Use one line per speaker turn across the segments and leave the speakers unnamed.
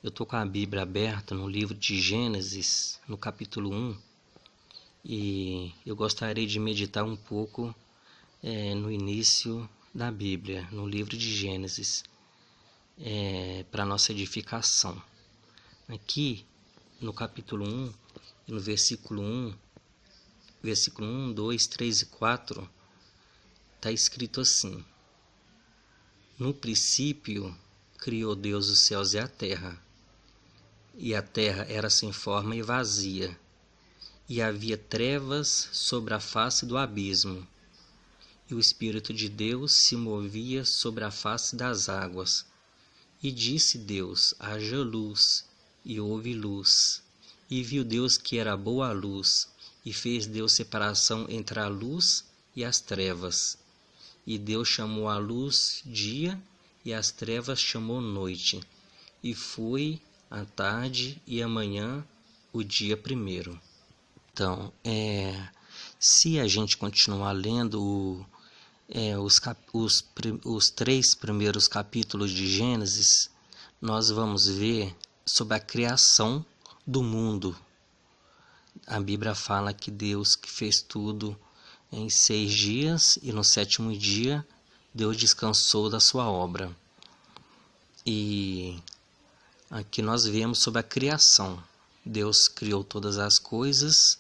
Eu estou com a Bíblia aberta no livro de Gênesis, no capítulo 1, e eu gostaria de meditar um pouco no início da Bíblia, no livro de Gênesis, para nossa edificação. Aqui, no capítulo 1, no versículo 1, 2, 3 e 4, está escrito assim: No princípio, criou Deus os céus e a terra era sem forma e vazia, e havia trevas sobre a face do abismo, e o Espírito de Deus se movia sobre a face das águas. E disse Deus: haja luz, e houve luz. E viu Deus que era boa a luz, e fez Deus separação entre a luz e as trevas. E Deus chamou a luz dia, e as trevas chamou noite. E foi a tarde e a manhã o dia primeiro. Então, se a gente continuar lendo os 3 primeiros capítulos de Gênesis, nós vamos ver sobre a criação do mundo. A Bíblia fala que Deus que fez tudo em 6 dias, e no 7º dia Deus descansou da sua obra. E aqui nós vemos sobre a criação. Deus criou todas as coisas,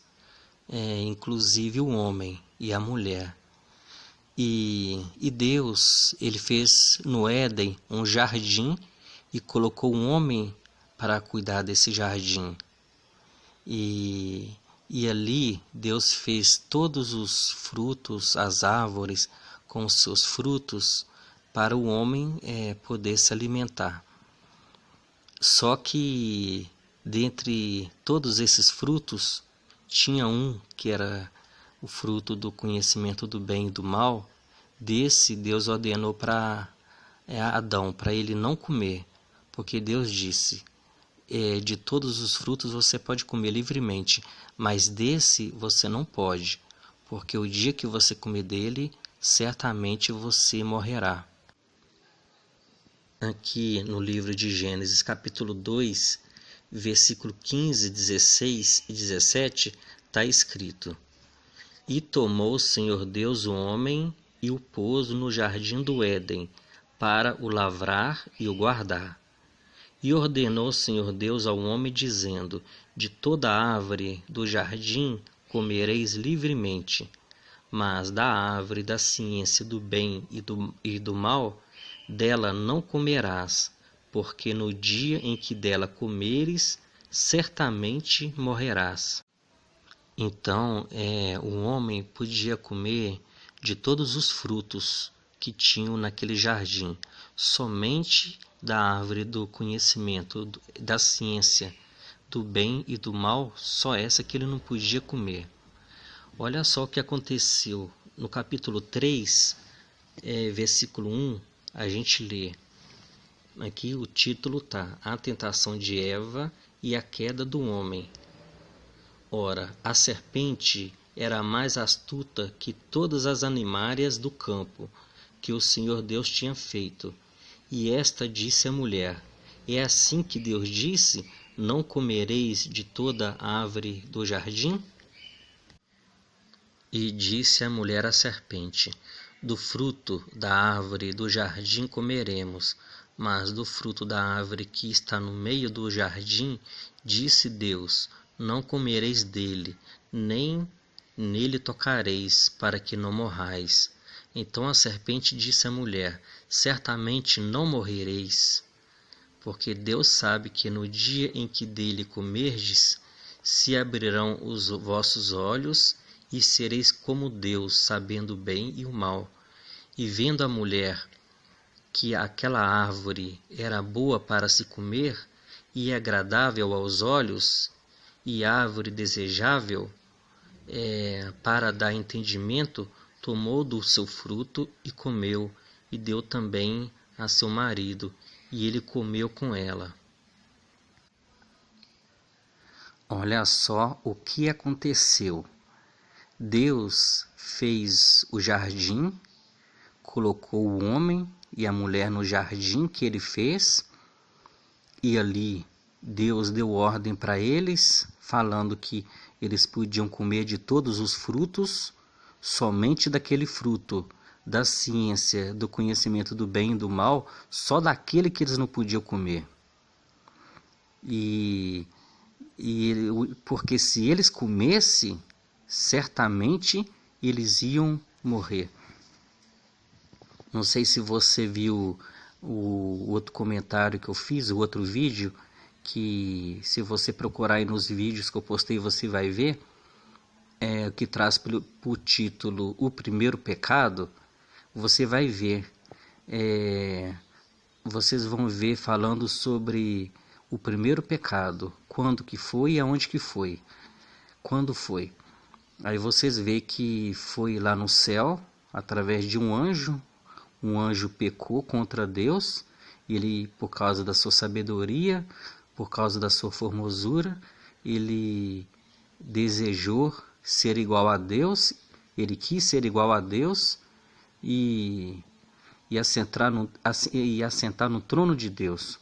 inclusive o homem e a mulher. E Deus, ele fez no Éden um jardim e colocou um homem para cuidar desse jardim. E ali Deus fez todos os frutos, as árvores com os seus frutos, para o homem poder se alimentar. Só que dentre todos esses frutos, tinha um que era o fruto do conhecimento do bem e do mal. Desse Deus ordenou para Adão, para ele não comer, porque Deus disse: de todos os frutos você pode comer livremente, mas desse você não pode, porque o dia que você comer dele, certamente você morrerá. Aqui no livro de Gênesis, capítulo 2, versículo 15, 16 e 17, está escrito: E tomou o Senhor Deus o homem e o pôs no jardim do Éden, para o lavrar e o guardar. E ordenou o Senhor Deus ao homem, dizendo: De toda árvore do jardim comereis livremente, mas da árvore da ciência do bem e do mal, dela não comerás, porque no dia em que dela comeres, certamente morrerás. Então, o homem podia comer de todos os frutos que tinham naquele jardim, somente da árvore do conhecimento, da ciência, do bem e do mal, só essa que ele não podia comer. Olha só o que aconteceu. No capítulo 3, versículo 1, a gente lê. Aqui o título está: A tentação de Eva e a queda do homem. Ora, a serpente era mais astuta que todas as animárias do campo que o Senhor Deus tinha feito. E esta disse à mulher: É assim que Deus disse: Não comereis de toda a árvore do jardim? E disse a mulher à serpente: Do fruto da árvore do jardim comeremos, mas do fruto da árvore que está no meio do jardim, disse Deus: Não comereis dele, nem nele tocareis, para que não morrais. Então a serpente disse à mulher: Certamente não morrereis, porque Deus sabe que no dia em que dele comerdes, se abrirão os vossos olhos, e sereis como Deus, sabendo o bem e o mal. E vendo a mulher que aquela árvore era boa para se comer, e agradável aos olhos, e árvore desejável para dar entendimento, tomou do seu fruto e comeu, e deu também a seu marido, e ele comeu com ela. Olha só o que aconteceu. Deus fez o jardim, colocou o homem e a mulher no jardim que ele fez, E ali Deus deu ordem para eles, falando que eles podiam comer de todos os frutos, somente daquele fruto da ciência, do conhecimento do bem e do mal, só daquele que eles não podiam comer. Porque se eles comessem, certamente eles iam morrer. Não sei se você viu o outro comentário que eu fiz, o outro vídeo, que se você procurar aí nos vídeos que eu postei, você vai ver, que traz por título O Primeiro Pecado. Você vai ver, vocês vão ver falando sobre o primeiro pecado, quando que foi e aonde que foi, quando foi. Aí vocês veem que foi lá no céu, através de um anjo pecou contra Deus, ele, por causa da sua sabedoria, por causa da sua formosura, ele desejou ser igual a Deus, ele quis ser igual a Deus e assentar no trono de Deus.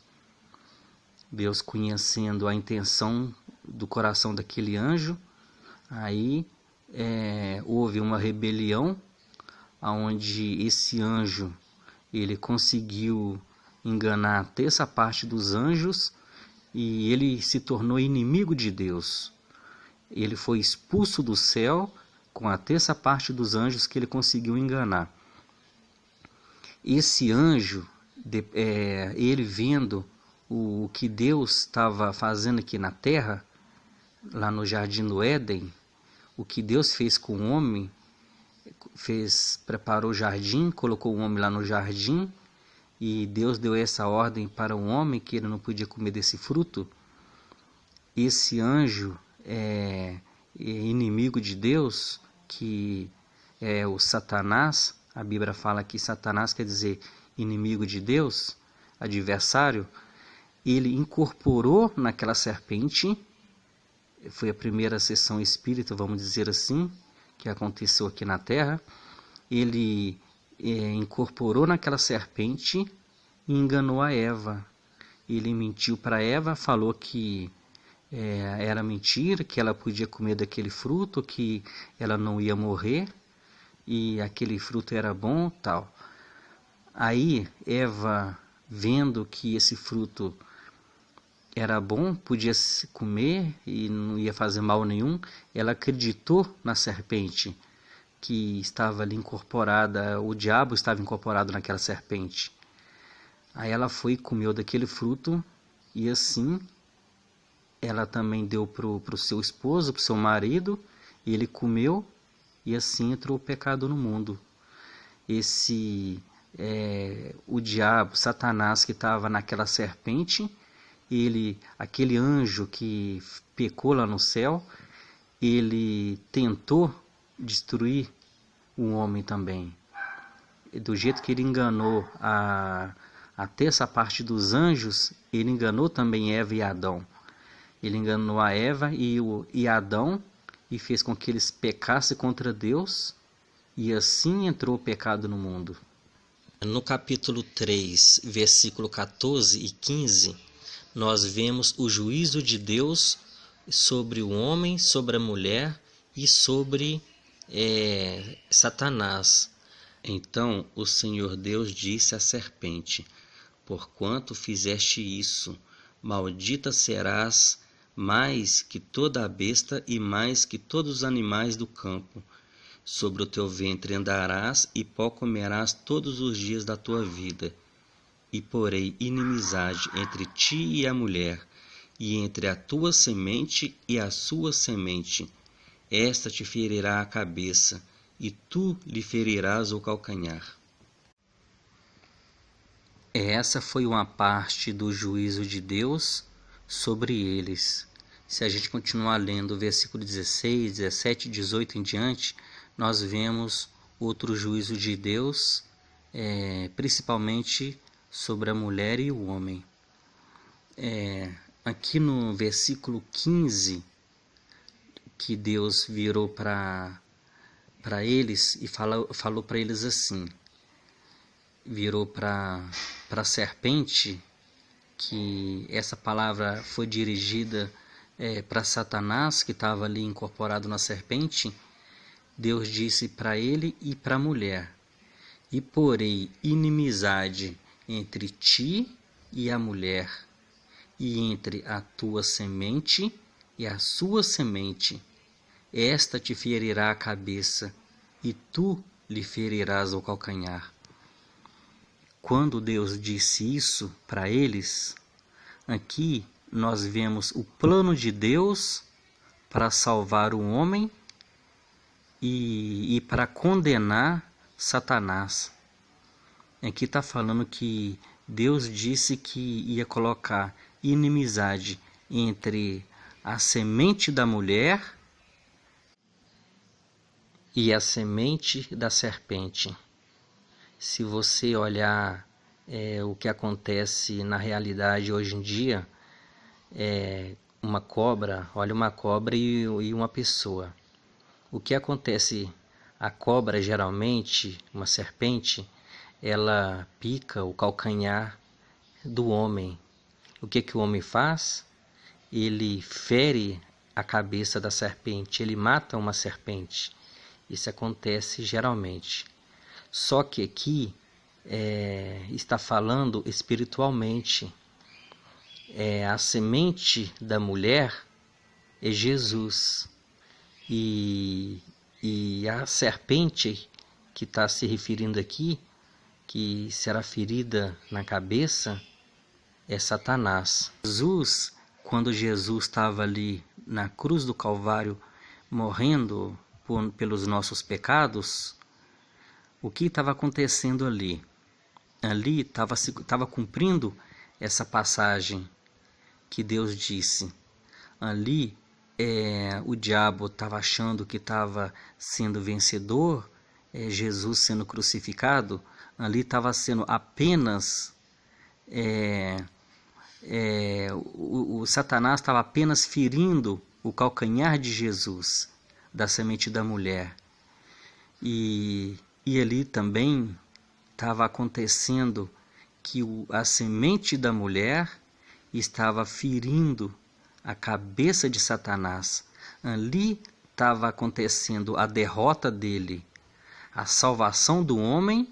Deus, conhecendo a intenção do coração daquele anjo, aí houve uma rebelião, onde esse anjo ele conseguiu enganar a terça parte dos anjos e ele se tornou inimigo de Deus. Ele foi expulso do céu com a terça parte dos anjos que ele conseguiu enganar. Esse anjo, ele vendo o que Deus estava fazendo aqui na terra, lá no Jardim do Éden, o que Deus fez com o homem, preparou o jardim, colocou o homem lá no jardim, e Deus deu essa ordem para o homem que ele não podia comer desse fruto. Esse anjo é inimigo de Deus, que é o Satanás. A Bíblia fala que Satanás quer dizer inimigo de Deus, adversário. Ele incorporou naquela serpente, foi a primeira sessão espírita, vamos dizer assim, que aconteceu aqui na Terra. Ele incorporou naquela serpente e enganou a Eva. Ele mentiu para Eva, falou que era mentira, que ela podia comer daquele fruto, que ela não ia morrer e aquele fruto era bom, tal. Aí Eva, vendo que esse fruto era bom, podia se comer e não ia fazer mal nenhum, ela acreditou na serpente que estava ali incorporada, o diabo estava incorporado naquela serpente. Aí ela foi e comeu daquele fruto, e assim ela também deu para o seu esposo, para o seu marido, e ele comeu, e assim entrou o pecado no mundo. O diabo, Satanás, que estava naquela serpente, aquele anjo que pecou lá no céu, ele tentou destruir o homem também. Do jeito que ele enganou a terça parte dos anjos, ele enganou também Eva e Adão. Ele enganou a Eva e Adão e fez com que eles pecassem contra Deus, e assim entrou o pecado no mundo. No capítulo 3, versículo 14 e 15, nós vemos o juízo de Deus sobre o homem, sobre a mulher e sobre Satanás. Então o Senhor Deus disse à serpente: porquanto fizeste isso, maldita serás mais que toda a besta e mais que todos os animais do campo. Sobre o teu ventre andarás e pó comerás todos os dias da tua vida. E porei inimizade entre ti e a mulher, e entre a tua semente e a sua semente. Esta te ferirá a cabeça, e tu lhe ferirás o calcanhar. Essa foi uma parte do juízo de Deus sobre eles. Se a gente continuar lendo o versículo 16, 17, 18 em diante, nós vemos outro juízo de Deus, principalmente sobre a mulher e o homem. Aqui no versículo 15, que Deus virou para eles e falou para eles assim, virou para a serpente que essa palavra foi dirigida para Satanás, que estava ali incorporado na serpente, Deus disse para ele e para a mulher: e porei inimizade entre ti e a mulher, e entre a tua semente e a sua semente. Esta te ferirá a cabeça, e tu lhe ferirás o calcanhar. Quando Deus disse isso para eles, aqui nós vemos o plano de Deus para salvar o homem e para condenar Satanás. Aqui está falando que Deus disse que ia colocar inimizade entre a semente da mulher e a semente da serpente. Se você olhar o que acontece na realidade hoje em dia, uma cobra, olha uma cobra e uma pessoa. O que acontece? A cobra, geralmente, uma serpente, ela pica o calcanhar do homem. O que o homem faz? Ele fere a cabeça da serpente, ele mata uma serpente. Isso acontece geralmente. Só que aqui está falando espiritualmente. A semente da mulher é Jesus. E a serpente que está se referindo aqui, que será ferida na cabeça, é Satanás. Quando Jesus estava ali na cruz do Calvário, morrendo pelos nossos pecados, o que estava acontecendo ali? Ali estava cumprindo essa passagem que Deus disse. Ali o diabo estava achando que estava sendo vencedor, Jesus sendo crucificado. Ali estava sendo apenas o Satanás estava apenas ferindo o calcanhar de Jesus, da semente da mulher. E ali também estava acontecendo que a semente da mulher estava ferindo a cabeça de Satanás. Ali estava acontecendo a derrota dele, a salvação do homem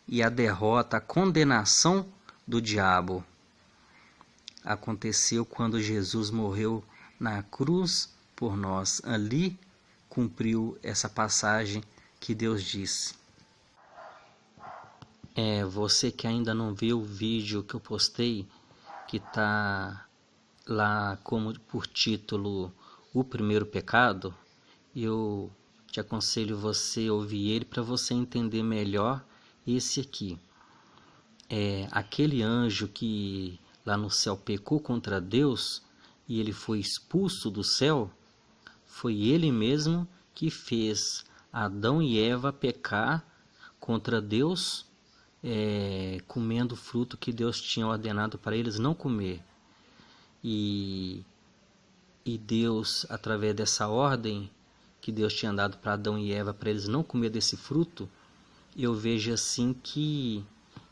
e a derrota, a condenação do diabo. Aconteceu quando Jesus morreu na cruz por nós. Ali cumpriu essa passagem que Deus disse. Você que ainda não viu o vídeo que eu postei, que está lá como por título O Primeiro Pecado, eu te aconselho você ouvir ele para você entender melhor esse aqui. Aquele anjo que lá no céu pecou contra Deus e ele foi expulso do céu, foi ele mesmo que fez Adão e Eva pecar contra Deus, comendo o fruto que Deus tinha ordenado para eles não comer. E Deus, através dessa ordem que Deus tinha dado para Adão e Eva, para eles não comer desse fruto, eu vejo assim que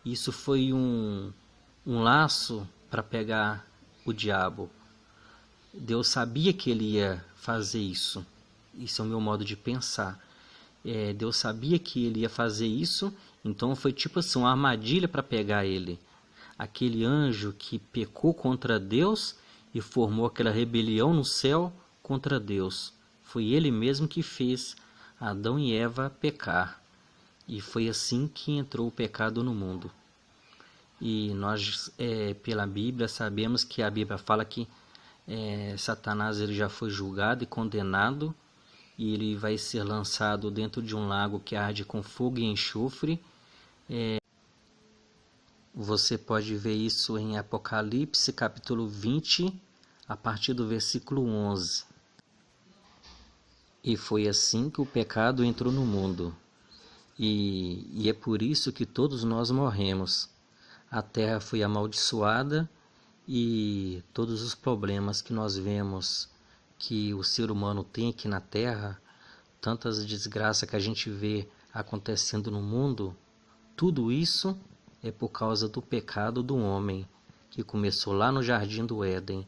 isso foi um laço para pegar o diabo. Deus sabia que ele ia fazer isso. Isso é o meu modo de pensar. Deus sabia que ele ia fazer isso, então foi tipo assim, uma armadilha para pegar ele. Aquele anjo que pecou contra Deus e formou aquela rebelião no céu contra Deus. Foi ele mesmo que fez Adão e Eva pecar. E foi assim que entrou o pecado no mundo. E nós, pela Bíblia, sabemos que a Bíblia fala que Satanás ele já foi julgado e condenado, e ele vai ser lançado dentro de um lago que arde com fogo e enxofre. Você pode ver isso em Apocalipse, capítulo 20, a partir do versículo 11. E foi assim que o pecado entrou no mundo. E é por isso que todos nós morremos. A terra foi amaldiçoada e todos os problemas que nós vemos que o ser humano tem aqui na terra, tantas desgraças que a gente vê acontecendo no mundo, tudo isso é por causa do pecado do homem, que começou lá no Jardim do Éden,